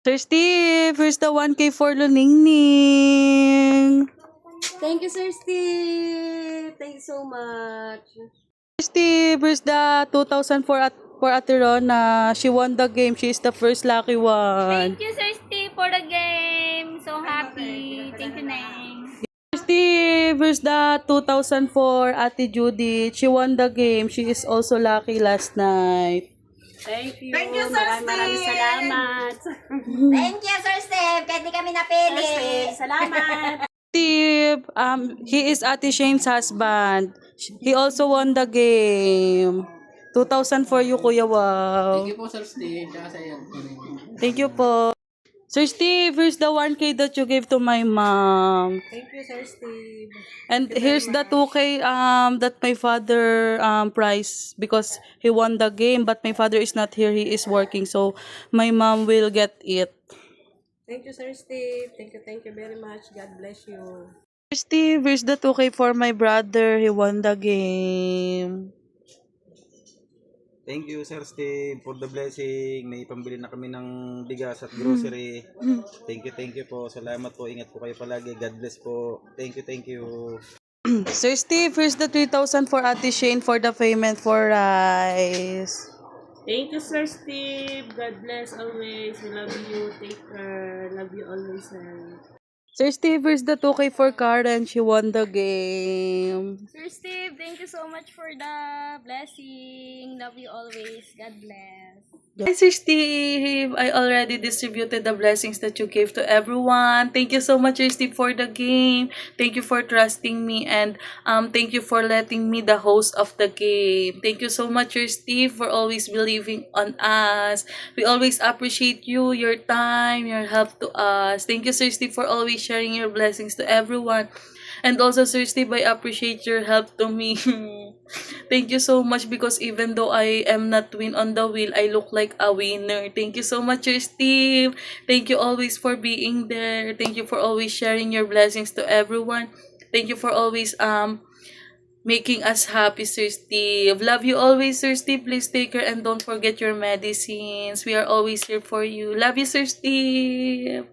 Sir Steve, here's the 1K for Luningning. Thank you, Sir Steve. Thank you so much. Sir Steve, here's the 2,000 for Ate Rona. She won the game. She is the first lucky one. Thank you, Sir Steve, for the game. So happy. Thank you, Neng. Sir Steve, here's the 2,000 for Ate Judith. She won the game. She is also lucky last night. Thank you. Thank you, Sir Maraming Steve. salamat. Thank you, Sir Steve. Kahit di kami napili. Sir Steve, salamat. Steve, he is Ate Shane's husband. He also won the game. 2,000 for you, Kuya Wow. Thank you po, Sir Steve. Tsaka sa iyo. Thank you po. Sir Steve, here's the 1K that you gave to my mom. Thank you, Sir Steve. And here's the 2K that my father prize because he won the game, but my father is not here. He is working, so my mom will get it. Thank you, Sir Steve. Thank you very much. God bless you. Sir Steve, here's the 2K for my brother. He won the game. Thank you, Sir Steve, for the blessing. May pambili na kami ng bigas at grocery. Thank you po. Salamat po. Ingat po kayo palagi. God bless po. Thank you. Sir Steve, here's the 3,000 for Ate Shane for the payment for rice. Thank you, Sir Steve. God bless always. We love you. Take care. Love you always, sir. Sir Steve, here's the 2K for Karen. She won the game. Sir Steve, thank you so much for the blessing. Love you always. God bless. Hi, Sir Steve. I already distributed the blessings that you gave to everyone. Thank you so much, Sir Steve, for the game. Thank you for trusting me, and thank you for letting me the host of the game. Thank you so much, Sir Steve, for always believing on us. We always appreciate you, your time, your help to us. Thank you, Sir Steve, for always sharing your blessings to everyone. And also, Sir Steve, I appreciate your help to me. Thank you so much because even though I am not win on the wheel, I look like a winner. Thank you so much, Sir Steve. Thank you always for being there. Thank you for always sharing your blessings to everyone. Thank you for always making us happy, Sir Steve. Love you always, Sir Steve. Please take care and don't forget your medicines. We are always here for you. Love you, Sir Steve.